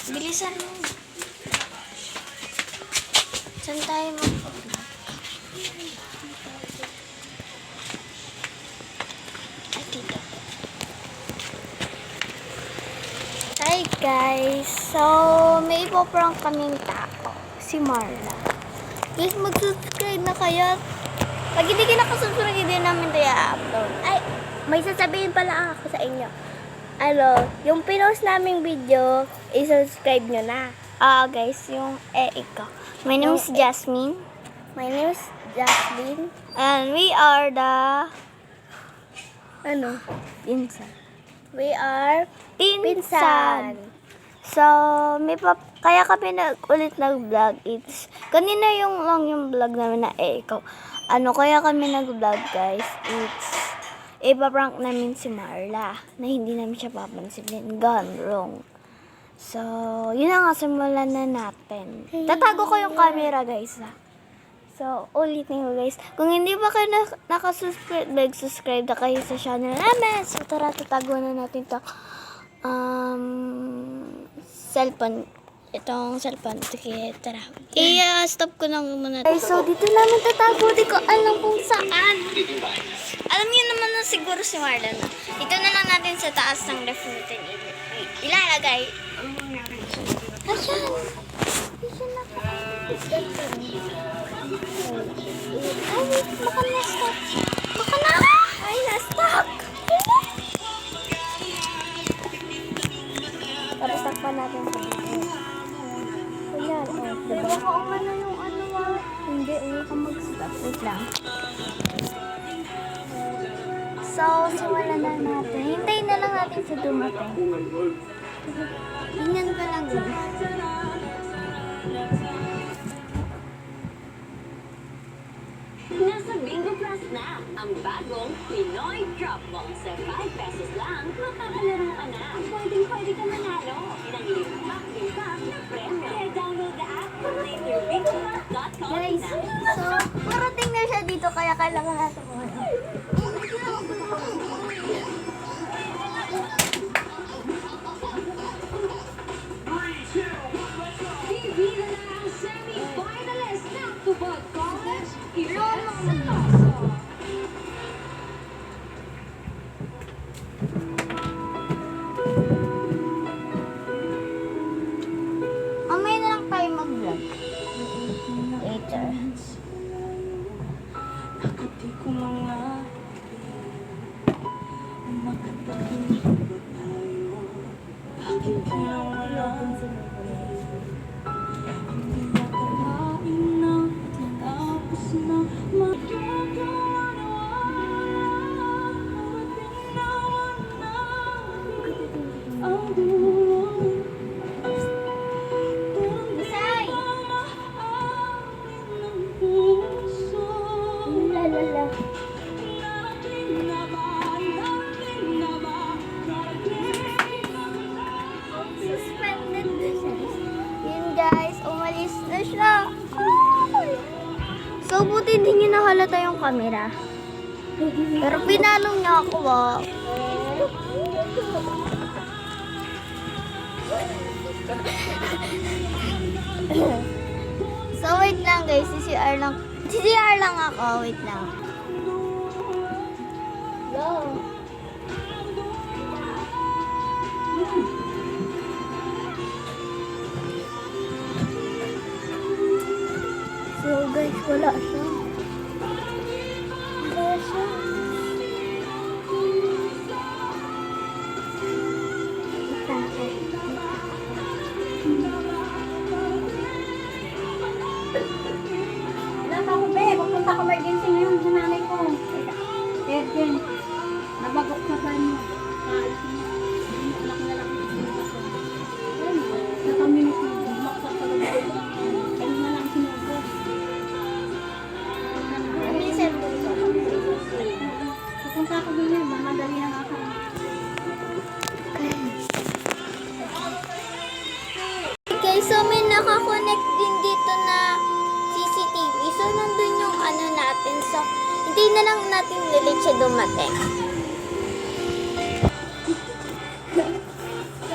Bilisan mo. Saan tayo mag-vlog? Ay, dito. Hi guys! So, may ipoprank kaming tao. Si Marla. Guys, mag-subscribe na kayo. Pag hindi ka nakasubscribe, hindi namin tayo upload. Ay, may sasabihin pala ako sa inyo. Yung pinost naming video, i-subscribe nyo na. Guys, yung ikaw. My name is Jasmine. My name is Jasmine. And we are the pinsan. We are pinsan. So, kaya kami ulit nag-vlog. Kanina yung vlog namin na ikaw. Kaya kami nag-vlog guys. Ipaprank namin si Marla na hindi namin siya papansinin. Gone wrong. So, yun na nga, simulan na natin. Tatago ko yung camera guys So, ulitin ko guys. Kung hindi pa kayo nakasubscribe, mag-subscribe na kayo sa channel namin. So, tara, tatago na natin to. Cellphone. Itong cellphone. Sige, tara. Stop ko lang muna. Okay, so dito namin tatago. Di ko alam kung saan. Alam niyo naman na siguro si Marla na. Ito na lang natin sa taas ng ref natin. Ilalagay. Ayan. Ayan na po. Ay, baka na-stop. Baka na. Ay, na-stop. Tapos takpan natin sa dito. Ayan, diba? Baka umano yung Hindi, huwag ka mag-stop. Wait lang. So, simulan na natin. Hintayin na lang natin sa dumating. Tingnan ka lang yun. Nasa Bingo Plus na ang bagong Pinoy Drop Ball. Sa 5 pesos lang, makakalaro ka na. Pwede ka manalo. Ilang limpak na premyo. Kaya download the app or later bingoplus.com Guys, na. so, parating na siya dito kaya kailangan natin mo. Bibila na ang semi-finalist ng Tubod College. Mamaya na lang tayo mag-vlog. Later. Nakati ko mga makatabi ba tayo? Bakit pinawala? Hindi nakalain na tapos na magkakalawa. Matinawan na ang dulo. Isay! Mamaamin ng puso. Lalala. Suspended na siya. Yun guys, umalis na siya. Ay! So, buti hindi niya nahalata yung camera. Pero pinalong niya ako So, wait lang guys. CCR lang ako. Wait lang. Go. So guys, wala siya. Wala siya. Alam ako, be, pupunta ko emergency ngayon sa nanay ko. Ergen, nabagok sa banyo. Anak na lang dito ko. Nakaminis na bumaksak sa loob. Kaya na lang sinubo. Minsan po ito. Pupunta ako ganyan, mamadali na ako. Okay, so may nakakonect din dito na CCTV. So, nandun yung natin. So, hintayin na lang natin ulit siya dumating. So,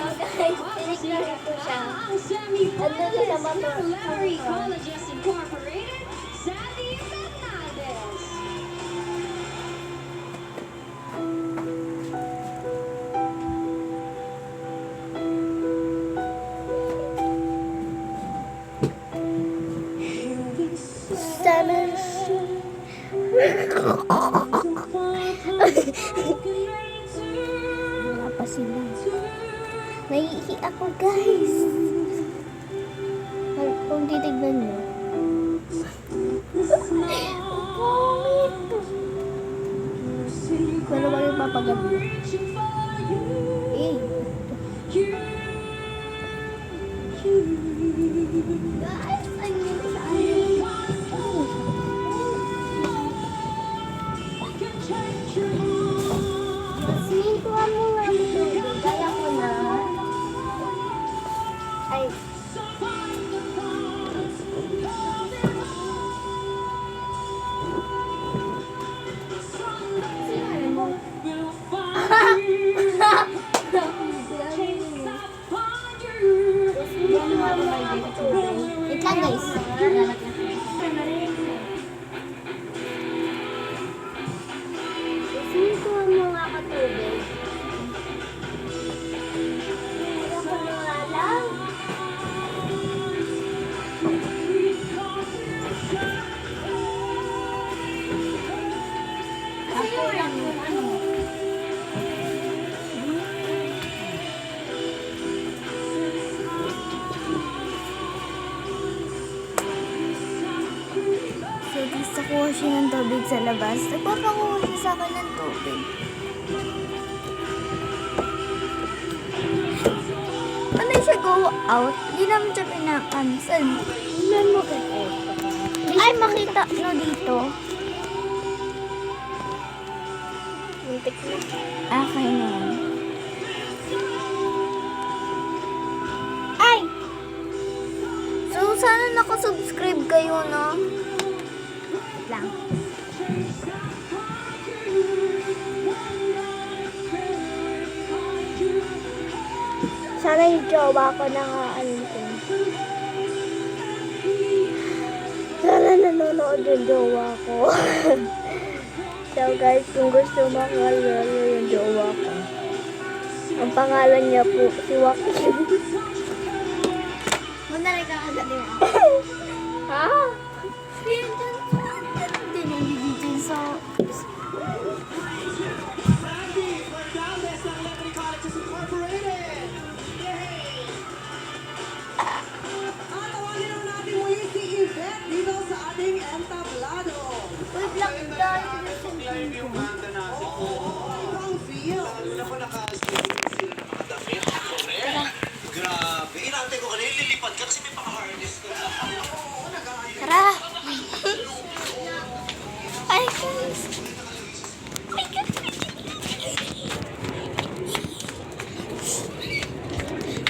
guys, Nasa po siya. Ang semi-finalist Nandun sa motor. ng Larry Colleges Incorporated, Sandy Fernandez. Seven. Wala pa sila. Naiihi ako, guys. Kung titignan nyo. Pangit. Pero wag yung papagabi. Eh. Guys, ayun sa Jasmine, kuha mo nga ito. Kaya ko na. Ay. Wait lang, guys. Jasmine, kuha mo nga ka tubig. Ayoko na nga lang. Ako lang yung ano. So, gusto ko siya ng tubig sa labas. Nagpapakuha siya sa akin ng tubig. Ano siya go out? Hindi naman siya pinakancel. Tingnan mo kasi. Ay, makita no dito. Muntik na. Okay na yan. Ay! So, sana nakasubscribe kayo, no? Wait lang. Sana yung jowa ko naka-ano. Sana nanonood yung jowa ko. So guys, kung gusto makalala yung jowa ko. Ang pangalan niya po, si Joaquin. Muna ka kadali mo. Ha? Hindi na dito sa... Wait lang, guys. Grabe, inantay ko kanina, lilipad ka kasi may paka-harness ka. Tara! Ay, guys! Ay, guys!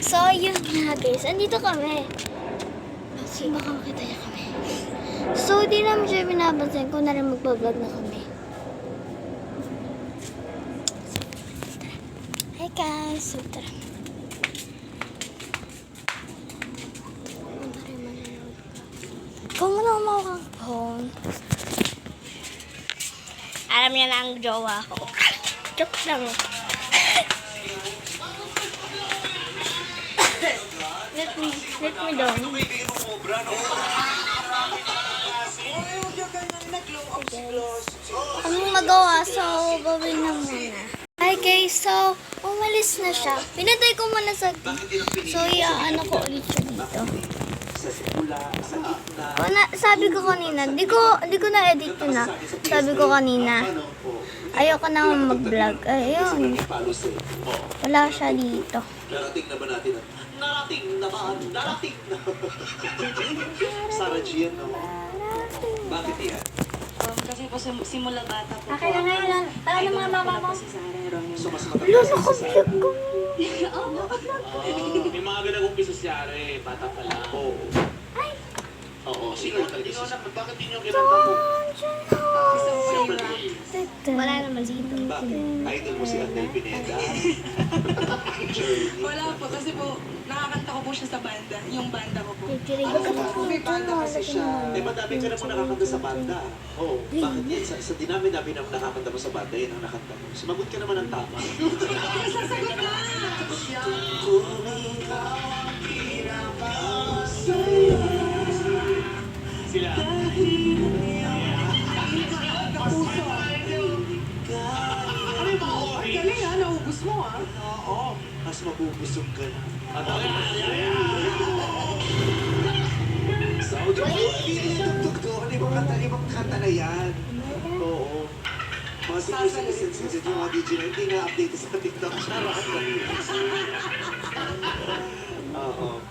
So, yun nga guys. Andito kami. Kasi baka makita niya kami. So, di naman siya binabansin ko na rin magbablog na kami. Hi guys! So, tara. Kung ano mo kang phone. Alam niya na ang jowa ko. Joke lang. Let me down. Bigyan mo cobra, no? Huwag yung ganyan nag-glow up si Gloss. Anong magawa? So, gawin na muna. Hi guys, so, umalis na siya. Pinatay ko muna sa So, ano ko ulit siya dito. Sa simula, sa gitna. Sabi ko kanina, di ko na-edit yun na. Sabi ko kanina, ayoko na mag-vlog. Ayun, wala siya dito. Narating na ba natin? Narating na ba? Narating na. Sarah Gian, no? Bakit yan? Kasi po simula bata po. Akin na ngayon lang. Tara ng mga mama mo. Si Sarah Romeo. So, mas Wala, matagal naka-vlog ko. May mga ganang umpisa si Yara eh, bata pa lang. Oo. Ay, Oo. Oo, singer talaga si Sam. Bakit di niyo kinanta mo? Wala naman dito. Bakit? Idol mo si Andel Pineda. Wala po, kasi po, nakakanta ko po siya sa banda. Yung banda ko po. May banda kasi siya. Eh, madami ka na mo nakakanta sa banda. Oo. Bakit yan? Sa dinami-dami na nakakanta mo sa banda, yan ang nakanta mo. Sumagot ka naman ng tama. Sasagot na! Kung ikaw ang pinapauso. Sila. Kapuso. Ano ba? Ang galing ha, naubos mo ha. Oo. Mas mabubusog ka na. So, tugtog doon. Ibang kanta na yan. Oo. Mga senior citizens, yung mga DJ na hindi nga update sa TikTok. Oo.